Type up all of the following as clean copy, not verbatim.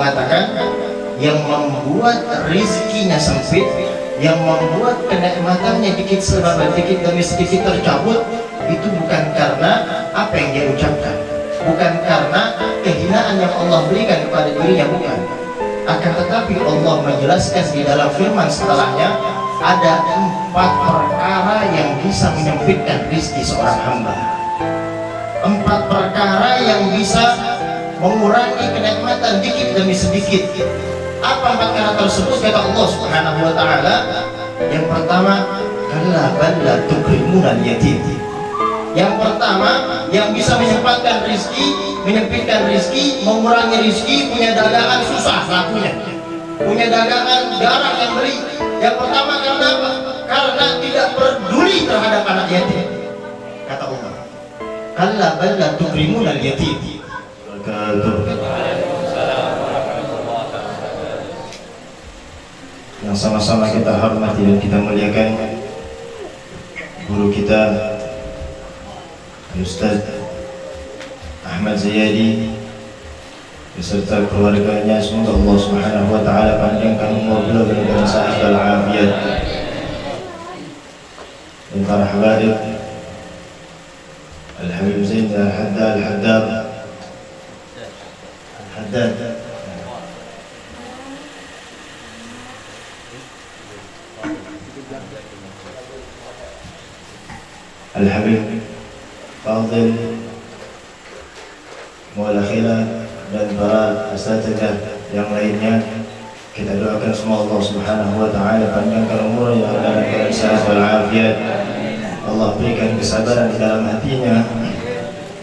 mengatakan, yang membuat rizkinya sempit, yang membuat kenikmatannya dikit demi sedikit tercabut, itu bukan karena apa yang dia ucapkan, bukan karena kehinaan yang Allah berikan kepada dirinya, bukan. Akan tetapi Allah menjelaskan di dalam firman setelahnya, ada 4 perkara yang bisa menyempitkan rizki seorang hamba. 4 perkara yang bisa mengurangi kenikmatan dikit demi sedikit. Apa 4 perkara tersebut? Kata Allah Subhanahu wa ta'ala, yang pertama, kalla bal la tukrimunal yatim. Yang pertama, yang bisa menyempatkan rizki, menyempitkan rizki, mengurangi rizki, punya dagangan susah lakunya, punya dagangan jarang yang beli. Yang pertama, karena apa? Karena tidak peduli terhadap anak yatim. Kata Allah, kalla bal la tukrimunal yatim. Yang sama-sama kita hormati dan kita muliakan guru kita Ustaz Ahmad Zayadi beserta keluarganya, semoga Allah Subhanahu wa ta'ala panjangkan umur beliau dengan sehat wal afiat. Dan para habaib Al-Habib Zain Al-Haddad Al-Habib Fadil Mualakhila dan para asatidzah yang lainnya, kita doakan semua Allah Subhanahu wa ta'ala panjangkan umurnya dalam keadaan sehat wal afiat. Allah berikan kesabaran di dalam hatinya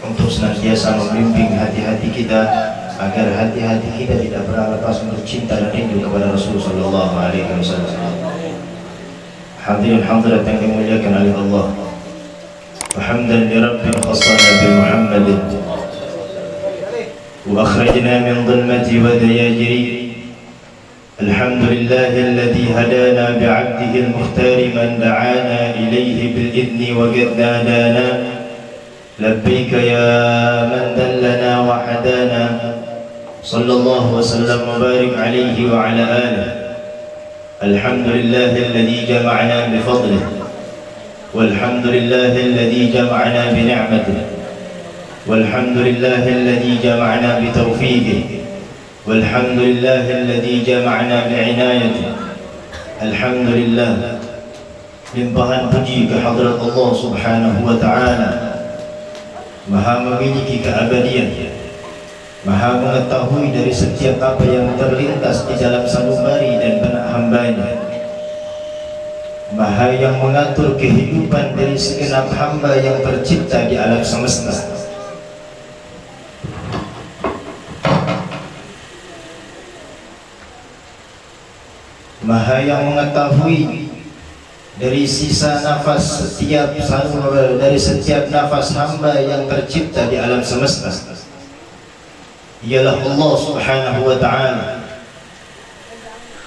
untuk senantiasa membimbing hati-hati kita agar hati-hati kita tidak pernah lepas untuk cinta dan rindu kepada Rasulullah sallallahu alaihi wasallam. Hadirin hadirat yang dimuliakan oleh Allah, hamdan li rabbil khassana bi Muhammadin wa akhrajna min dhulmati wa dayajiri. Alhamdulillahi alladhi hadana bi'abdihi al-mukhtar man da'ana ilayhi bil idni wa qad nadana. Labbaika ya man dallana wa hadana. Sallallahu wa sallam wa barik alayhi wa ala alihi. Alhamdulillahi alladhi jama'ana bi fadlihi. والحمد لله الذي جمعنا بنعمته والحمد لله الذي جمعنا بتوفيقه والحمد لله الذي جمعنا بعنايته. الحمد لله. Limpahan puji kehadrat Allah Subhanahu wa ta'ala, Maha memiliki keabadian, Maha mengetahui dari setiap apa yang terlintas di dalam sanubari dan benak hambanya, Maha yang mengatur kehidupan dari segenap hamba yang tercipta di alam semesta. Maha yang mengetahui dari sisa nafas dari setiap nafas hamba yang tercipta di alam semesta. Ialah Allah Subhanahu wa ta'ala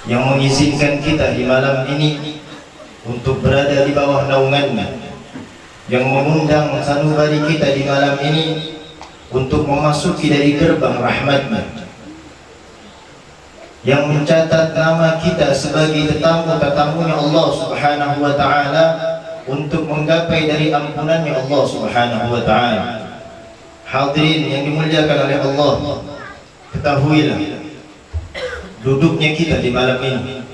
yang mengizinkan kita di malam ini untuk berada di bawah naungannya, yang mengundang sanubari kita di malam ini untuk memasuki dari gerbang rahmatnya, yang mencatat nama kita sebagai tetamu-tetamunya Allah Subhanahu wa ta'ala untuk menggapai dari ampunannya Allah Subhanahu wa ta'ala. Hadirin yang dimuliakan oleh Allah, ketahuilah duduknya kita di malam ini,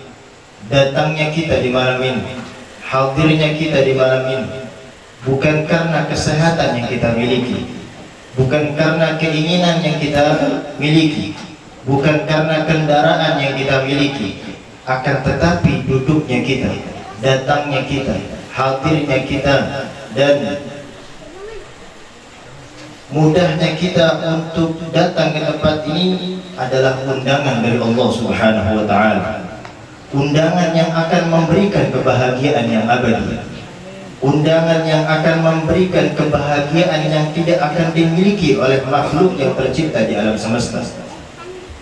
datangnya kita di malam ini, hadirnya kita di malam ini bukan karena kesehatan yang kita miliki, bukan karena keinginan yang kita miliki, bukan karena kendaraan yang kita miliki, akan tetapi duduknya kita, datangnya kita, hadirnya kita, dan mudahnya kita untuk datang ke tempat ini adalah undangan dari Allah Subhanahu wa ta'ala. Undangan yang akan memberikan kebahagiaan yang abadi, undangan yang akan memberikan kebahagiaan yang tidak akan dimiliki oleh makhluk yang tercipta di alam semesta.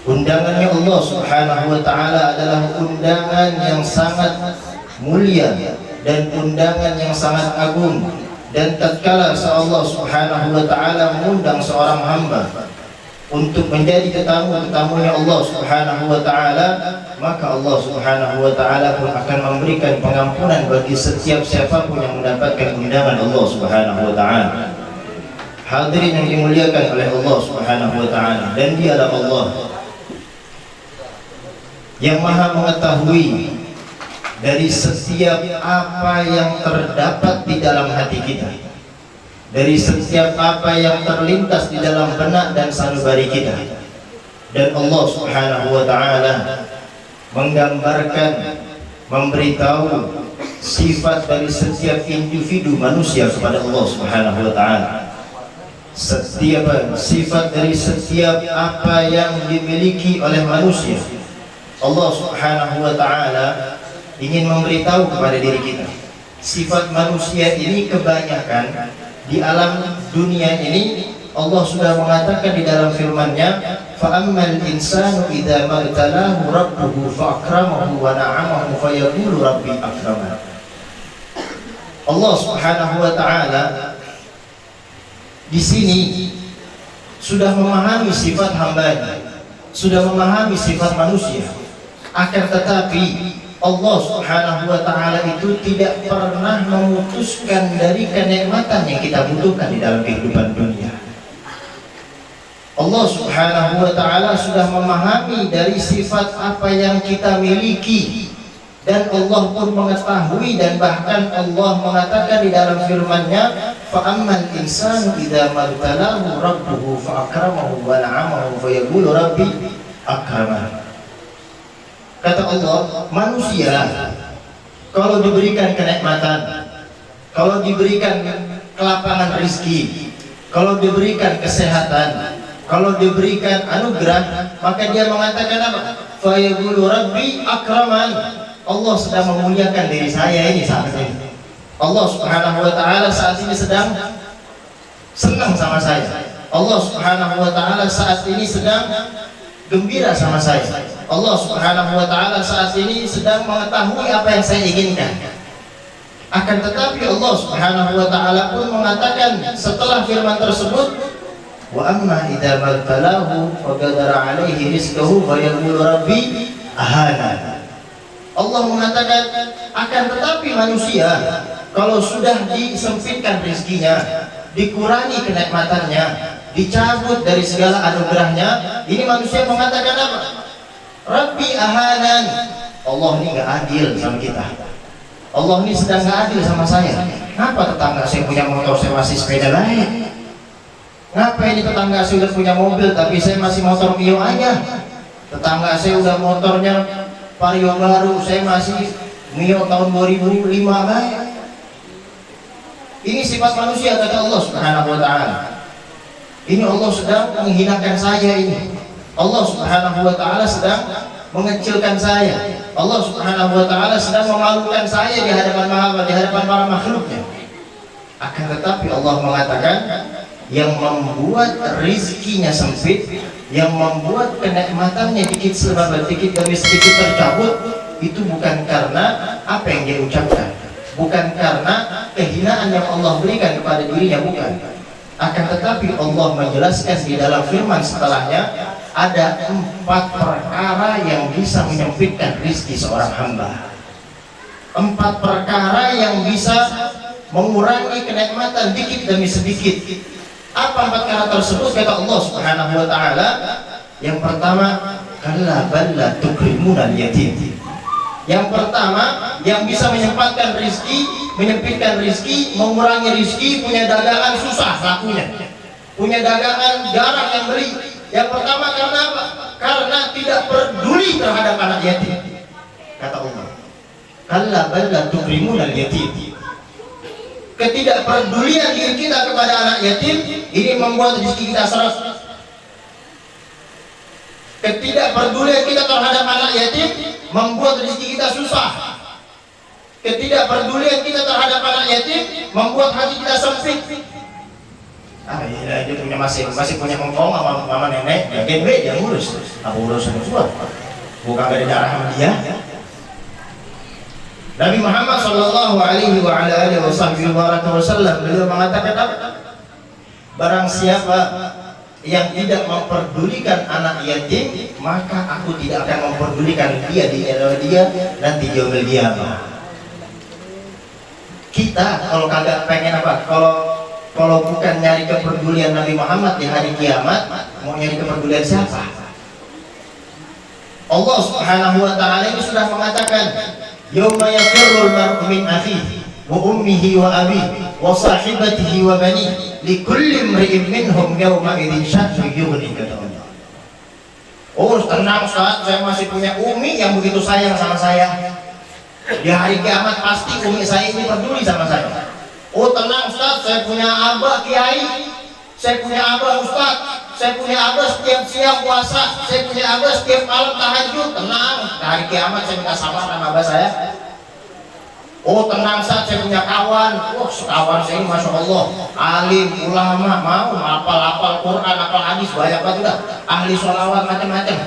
Undangannya Allah Subhanahu wa ta'ala adalah undangan yang sangat mulia dan undangan yang sangat agung. Dan tatkala Allah Subhanahu wa ta'ala mengundang seorang hamba untuk menjadi tetamunya Allah Subhanahu wa taala, maka Allah Subhanahu wa taala pun akan memberikan pengampunan bagi setiap siapapun yang mendapatkan undangan Allah Subhanahu wa taala. Hadirin yang dimuliakan oleh Allah Subhanahu wa taala, dan dialah Allah yang Maha mengetahui dari setiap apa yang terdapat di dalam hati kita, dari setiap apa yang terlintas di dalam benak dan sanubari kita. Dan Allah Subhanahu wa taala menggambarkan, memberitahu sifat dari setiap individu manusia kepada Allah Subhanahu wa taala. Setiap sifat dari setiap apa yang dimiliki oleh manusia, Allah Subhanahu wa taala ingin memberitahu kepada diri kita. Sifat manusia ini kebanyakan di alam dunia ini Allah sudah mengatakan di dalam firman-Nya, fa ammal insanu idza mabtalahu rabbuhu fa akramahu wa na'amahu fa yaqulu rabbi akraman. Allah Subhanahu wa taala di sini sudah memahami sifat hamba-Nya, sudah memahami sifat manusia. Akan tetapi Allah Subhanahu wa taala itu tidak pernah memutuskan dari kenikmatan yang kita butuhkan di dalam kehidupan dunia. Allah Subhanahu wa taala sudah memahami dari sifat apa yang kita miliki, dan Allah pun mengetahui, dan bahkan Allah mengatakan di dalam firman-Nya, fa ammal insanu idza mabtalahu rabbuhu fa akramahu wa na'amahu fa yaqulu rabbi akraman. Kata Allah, manusia kalau diberikan kenikmatan, kalau diberikan kelapangan rezeki, kalau diberikan kesehatan, kalau diberikan anugerah, maka dia mengatakan apa? Fa yaqulu rabbi akraman. Allah sedang memuliakan diri saya ini saat ini. Allah Subhanahu wa taala saat ini sedang senang sama saya. Allah Subhanahu wa taala saat ini sedang gembira sama saya. Allah Subhanahu wa taala saat ini sedang mengetahui apa yang saya inginkan. Akan tetapi Allah Subhanahu wa taala pun mengatakan setelah firman tersebut, wa amma idza mabtalahu faqadara alaihi rizqahu fa yaqulu rabbi ahana. Allah mengatakan, akan tetapi manusia kalau sudah disempitkan rezekinya, dikurangi kenikmatannya, dicabut dari segala anugerahnya, ini manusia mengatakan apa? Rabbi ahanan. Allah ini gak adil sama kita. Allah ini sedang gak adil sama saya. Ngapa tetangga saya punya motor, saya masih sepeda lain? Ngapa ini tetangga saya udah punya mobil, tapi saya masih motor Mio aja? Tetangga saya udah motornya Vario baru, saya masih Mio tahun 2005 baik. Ini sifat manusia kata Allah Subhanahu wa taala. Ini Allah sedang menghinakan saya ini. Allah Subhanahu wa taala sedang mengecilkan saya. Allah Subhanahu wa taala sedang memalukan saya di hadapan para makhluknya. Akan tetapi Allah mengatakan, yang membuat rizkinya sempit, yang membuat kenikmatannya dikit demi sedikit tercabut, itu bukan karena apa yang dia ucapkan, bukan karena kehinaan yang Allah berikan kepada dirinya, bukan. Akan tetapi Allah menjelaskan di dalam firman setelahnya, ada 4 perkara yang bisa menyempitkan rizki seorang hamba. 4 perkara yang bisa mengurangi kenikmatan dikit demi sedikit. Apa 4 perkara tersebut? Kata Allah Subhanahu wa taala, yang pertama, kalla balla tukrimunal yatim. Yang pertama, yang bisa menyempatkan rizki, menyempitkan rizki, mengurangi rizki, punya dagangan susah lakunya, punya dagangan jarang yang beli. Yang pertama karena apa? Karena tidak peduli terhadap anak yatim. Kata Allah, kalla balla tukrimunal yatim. Ketidakpedulian diri kita kepada anak yatim ini membuat rezeki kita seret. Ketidakpedulian kita terhadap anak yatim membuat rezeki kita susah. Ketidakpedulian kita terhadap anak yatim membuat hati kita sempit. Iya, dia punya masih punya kongkong mama nenek, ya genwe dia ngurus. Apa urusan semua? Bukan dari darah sama dia. Nabi Muhammad sallallahu alaihi wasallam beliau mengatakan apa? Barang siapa yang tidak memperdulikan anak yatim, maka aku tidak akan memperdulikan dia di era dia nanti yaumul qiyamah. Kita kalau kagak pengen apa, kalau bukan nyari kepedulian Nabi Muhammad di hari kiamat, mau nyari kepedulian siapa? Allah Subhanahu wa taala ini sudah mengatakan, yauma yafirrul mar'u min akhihi wa ummihi wa abihi wa sahibatihi wa banihi likulli imri'in minhum yawma idzin sya'nun yughni, kata Allah. Oh, tenang Ustaz, saya masih punya umi yang begitu sayang sama saya. Di hari kiamat pasti umi saya ini peduli sama saya. Oh tenang Ustaz, saya punya abah kiai, saya punya abah Ustaz, saya punya abah setiap siang puasa, saya punya abah setiap malam tahajud. Tenang, di hari kiamat saya minta sabar sama abah saya. Oh tenang Ustaz, saya punya kawan. Wah, kawan saya ini Masya Allah alim, ulama, mau hafal Quran, hafal hadis, banyak banget udah, ahli sholawat, macam-macam.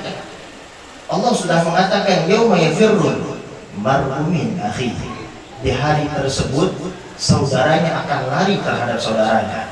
Allah sudah mengatakan yauma yafirrul mar'u min akhihi, di hari tersebut saudaranya akan lari terhadap saudaranya,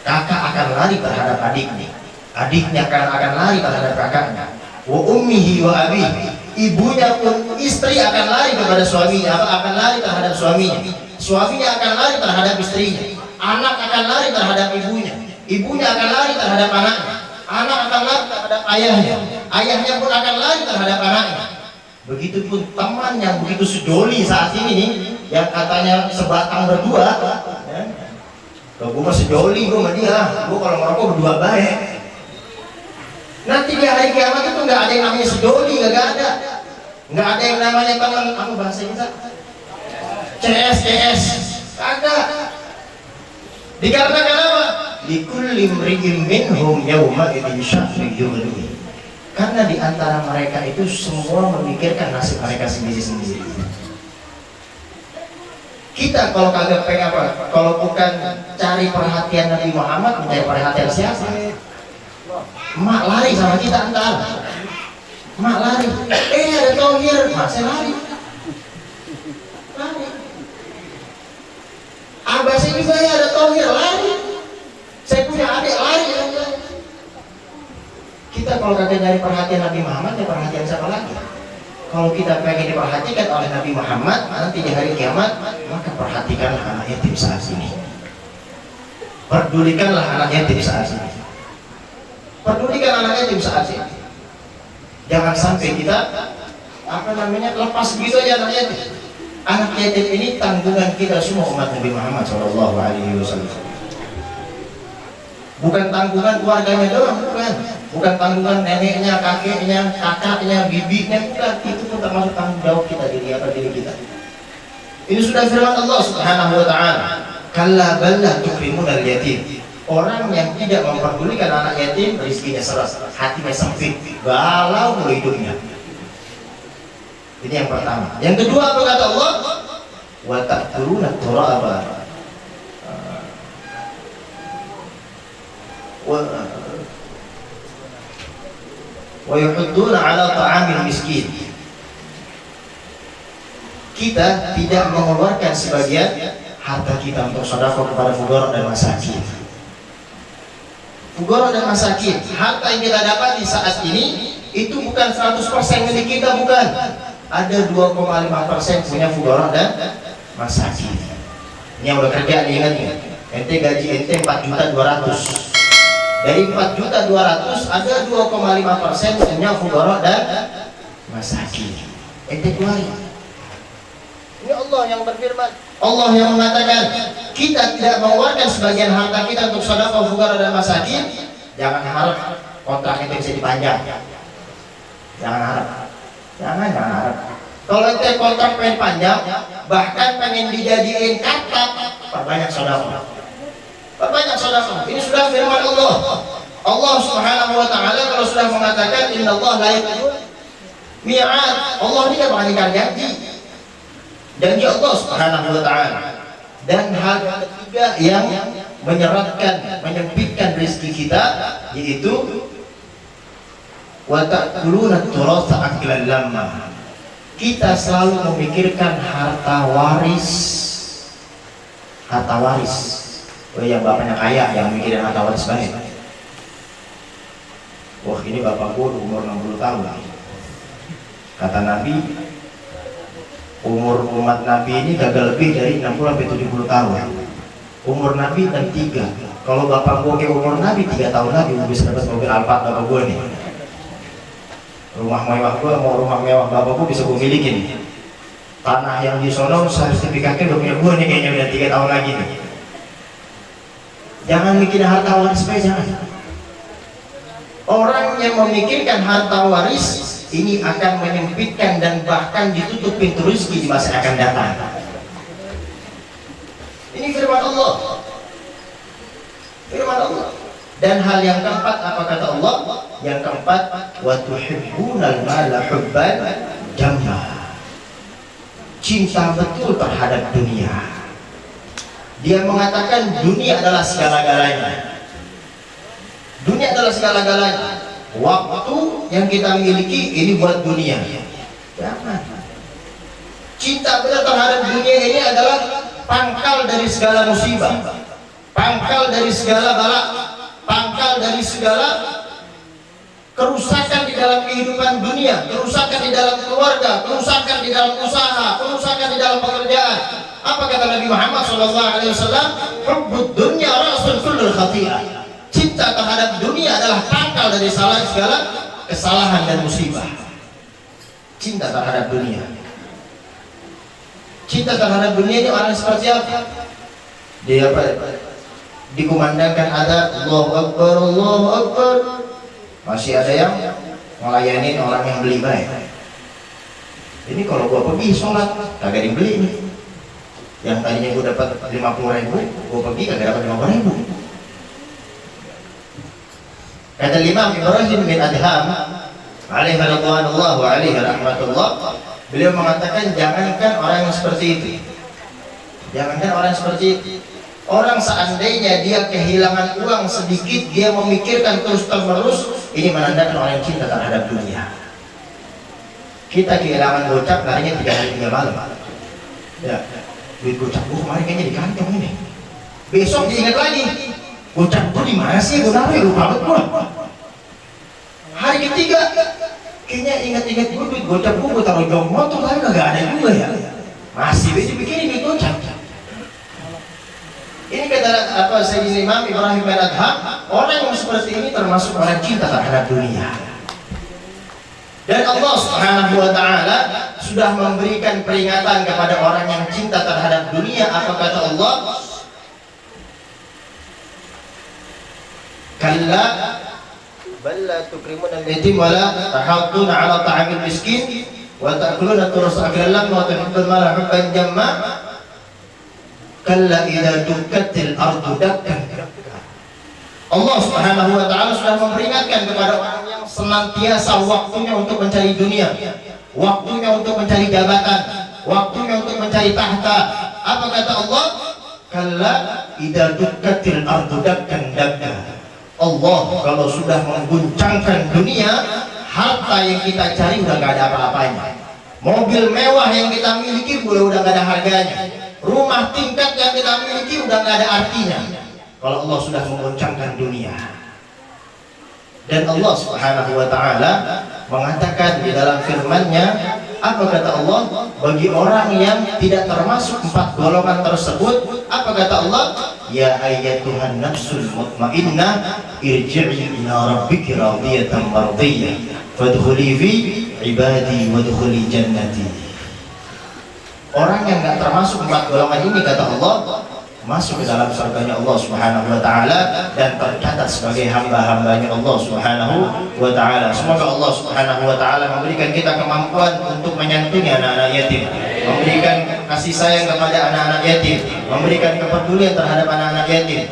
kakak akan lari terhadap adiknya, adiknya akan lari terhadap kakaknya, wa ummihi wa abihi, ibunya pun istri akan lari kepada suaminya, akan lari terhadap suaminya, suaminya akan lari terhadap istrinya, anak akan lari terhadap ibunya, ibunya akan lari terhadap anaknya, anak akan lari terhadap ayahnya, ayahnya pun akan lari terhadap anaknya. Begitupun teman yang begitu sejoli saat ini nih, yang katanya sebatang berdua, ya. Kalau gue mah sejoli, gue sama dia, gue kalau ngerokok berdua baik. Nanti di hari kiamat itu nggak ada yang namanya sejoli, nggak ada yang namanya teman, apa bahasa kita? CS, kagak. Dikarenakan apa? Likulli imri'in minhum yawma idzin sya'nun yughni. Karena di antara mereka itu semua memikirkan nasib mereka sendiri-sendiri. Kita kalau kagak pengen apa? Kalau bukan cari perhatian Nabi Muhammad, mencari perhatian siapa? Mak lari sama kita antar. Mak lari. Ada Thohir, mak saya lari. Abah saya juga ya ada Thohir, lari. Saya punya adik, lari. Kita kalau kagak nyari perhatian Nabi Muhammad, ya perhatian siapa lagi? Kalau kita pengen diperhatikan oleh Nabi Muhammad nanti di hari kiamat, maka perhatikanlah anak yatim saat ini. Pedulikanlah anak yatim saat ini. Pedulikan anak yatim saat ini. Jangan sampai kita lepas begitu aja anak yatim. Anak yatim ini tanggungan kita semua umat Nabi Muhammad SAW. Bukan tanggungan keluarganya doang, bukan tanggungan neneknya, kakeknya, kakaknya, bibinya, bukan. Itu pun termasuk tanggung jawab kita diri kita. Ini sudah firman Allah Subhanahu wa taala, kalla balla tukrimunal yatim. Orang yang tidak memperdulikan anak yatim, rezekinya seret, hatinya sempit, galau mulu hidupnya. Ini yang pertama. Yang kedua apa kata Allah? Wa ta'kuluna turaba wa yuhidduna ala ta'amil miskin. Kita tidak mengeluarkan sebagian harta kita untuk sedekah kepada fuqara dan masakin. Fuqara dan masakin, harta yang kita dapat di saat ini itu bukan 100% milik kita, bukan. Ada 2,5% punya fuqara dan masakin. Ini yang udah kerja nih, ingat ya. Ente gaji ente 4.200.000. Dari 4.200.000 ada 2,5% punya fuqara dan masakin. Ente keluarin. Ini Allah yang berfirman. Allah yang mengatakan kita tidak mengeluarkan sebagian harta kita untuk sedekah fuqara dan masakin. Jangan harap kontrak ente bisa dipanjang. Jangan harap. Kalau ente kontrak pengen panjang, bahkan pengen dijadiin kakak, perbanyak sedekah. Perbanyak sedekah. Ini sudah firman Allah. Allah Subhanahu wa taala kalau sudah mengatakan innallaha la yukhlifu mi'ad. Allah ini tidak mengingkar janji. Janji Allah Subhanahu wa taala. Dan hal ketiga yang menyempitkan rezeki kita yaitu wa ta'kuluna turatha aklan lamma. Kita selalu memikirkan harta waris. Oh yang bapaknya kaya yang mikirin harta waris banyak. wah ini bapak gua umur 60 tahun. Kata Nabi, umur umat Nabi ini gagal lebih dari 60-70 tahun. Umur Nabi 63. Kalau bapak gua ke umur Nabi 3 tahun lagi gua bisa dapat mobil Alphard bapak gua nih. Rumah mewah gua, mau rumah mewah bapak gua bisa gua milikin. Tanah yang di sono sertifikatnya udah punya gua nih kayaknya udah 3 tahun lagi nih. Jangan mikir harta waris, jangan. Orang yang memikirkan harta waris ini akan menyempitkan dan bahkan ditutup pintu rezeki di masa akan datang. Ini firman Allah. Firman Allah. Dan hal yang keempat apa kata Allah? Yang keempat, wa tuhibbunal mala hubban jamma. Cinta betul terhadap dunia. Dia mengatakan dunia adalah segala-galanya. Dunia adalah segala-galanya. Waktu yang kita miliki ini buat dunia. Jangan. Cinta benar terhadap dunia ini adalah pangkal dari segala musibah, pangkal dari segala bala, pangkal dari segala kerusakan di dalam kehidupan dunia, kerusakan di dalam keluarga, kerusakan di dalam usaha, kerusakan di dalam pekerjaan. Apa kata Nabi Muhammad SAW? Hubbud dunya ra'sul kullul khati'ah. Cinta terhadap dunia adalah pangkal dari segala kesalahan dan musibah. Cinta terhadap dunia. Cinta terhadap dunia ini orang seperti apa? Dia apa? Dikumandangkan ada Allahu Akbar, Allahu Akbar. Masih ada yang melayani orang yang beli baik. Ini kalau gua pergi sholat kagak dibeli nih. Yang tadinya gua dapat 50.000, gua pergi kagak dapat 50.000. Kata Imam Ibrahim bin Adham alaihi radhiyallahu wa alaihi rahmatullah, beliau mengatakan jangankan orang yang seperti itu. Jangankan orang seperti itu. Orang seandainya dia kehilangan uang sedikit, dia memikirkan terus-menerus, ini menandakan orang yang cinta terhadap dunia. Kita kehilangan gocap larinya 3 hari 3 malam. Ya, duit gocap gua kemarin kayaknya di kantong ini. Besok diingat lagi, gocap gua di mana sih? Gua naruh lupa banget gua. Hari ketiga, kayaknya ingat-ingat gua duit gocap gua taruh jong motor tapi kagak ada juga ya. Masih aja bikin duit gocap. Ini kata apa Sayyidina Imam Ibrahim bin Adham, orang yang seperti ini termasuk orang cinta terhadap dunia. Dan Allah Subhanahu wa taala sudah memberikan peringatan kepada orang yang cinta terhadap dunia. Apa kata Allah? Kalla bal la tukrimuna al-yatim wa la tahadduna 'ala ta'amil miskin wa ta'kuluna turasa aklan wa tuhibbuna mala hubban jamma. Kalla idza dukkatil ardu dakkan. Allah Subhanahu wa taala sudah memperingatkan kepada orang yang senantiasa waktunya untuk mencari dunia, waktunya untuk mencari jabatan, waktunya untuk mencari tahta. Apa kata Allah? Kalla idza dukkatil ardu dakkan dakka. Allah kalau sudah mengguncangkan dunia, harta yang kita cari udah gak ada apa-apanya. Mobil mewah yang kita miliki udah gak ada harganya. Rumah tingkat yang kita miliki udah gak ada artinya kalau Allah sudah menggoncangkan dunia. Dan Allah Subhanahu wa taala mengatakan di dalam firman-Nya, apa kata Allah? Bagi orang yang tidak termasuk 4 golongan tersebut, apa kata Allah? Ya ayyatuhan nafsul mutmainnah irji'i ila rabbiki radiyatan mardiyah fadkhuli fi ibadi wadkhuli jannati. Orang yang nggak termasuk 4 golongan ini kata Allah masuk ke dalam surganya Allah Subhanahu wa taala dan tercatat sebagai hamba-hambanya Allah Subhanahu wa taala. Semoga Allah Subhanahu wa taala memberikan kita kemampuan untuk menyantuni anak-anak yatim, memberikan kasih sayang kepada anak-anak yatim, memberikan kepedulian terhadap anak-anak yatim.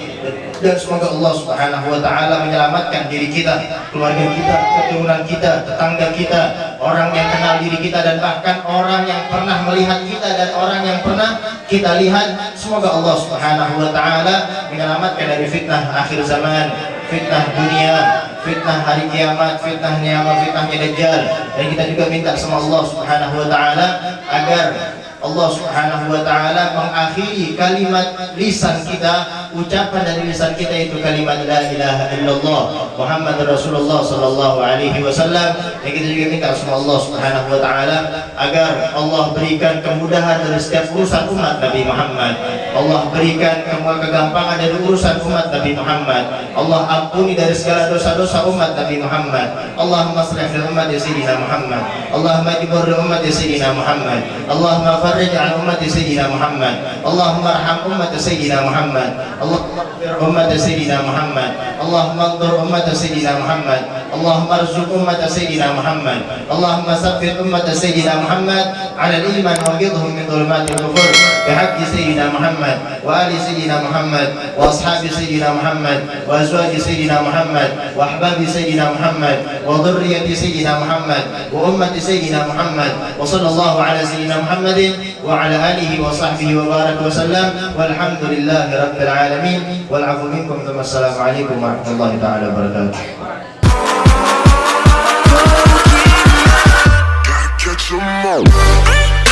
Dan semoga Allah Subhanahu wa taala menyelamatkan diri kita, keluarga kita, keturunan kita, tetangga kita, orang yang kenal diri kita dan bahkan orang yang pernah melihat kita dan orang yang pernah kita lihat. Semoga Allah Subhanahu wa taala menyelamatkan dari fitnah akhir zaman, fitnah dunia, fitnah hari kiamat, fitnah ni'amah, fitnahnya Dajjal. Dan kita juga minta sama Allah Subhanahu wa taala agar Allah Subhanahu wa taala mengakhiri kalimat lisan kita ucapan dari lisan kita itu kalimat la ilaha illallah Muhammad Rasulullah sallallahu alaihi wasallam. Dan kita juga minta sama Allah Subhanahu wa taala agar Allah berikan kemudahan dari setiap urusan umat Nabi Muhammad. Allah berikan kegampangan dari urusan umat Nabi Muhammad. Allah ampuni dari segala dosa-dosa umat Nabi Muhammad. Allahumma shlih li ummati sayyidina Muhammad. Allahumma jibur li ummati sayyidina Muhammad. Allahumma farrij an ummati sayyidina Muhammad. Allahumma arham ummati sayyidina Muhammad. Allahumma ighfir ummati sayyidina Muhammad. Allahumma anzur ummati sayyidina Muhammad. Allahumma arzuq ummati sayyidina Muhammad. Allahumma sabbit ummati sayyidina Muhammad ala al-iman wa ghidhum min dhulumati al-kufur bihaqqi sayyidina Muhammad wa ali sayyidina Muhammad wa ashabi sayyidina Muhammad wa azwaji sayyidina Muhammad wa ahbabi sayyidina Muhammad wa dhurriyyati sayyidina Muhammad wa ummati sayyidina Muhammad wa sallallahu ala sayyidina Muhammadin wa ala alihi wa sahbihi wa baraka wa sallam walhamdulillahi rabbil alamin wal 'afwu minkum. Wassalamu alaikum warahmatullahi taala wabarakatuh. Catch 'em all.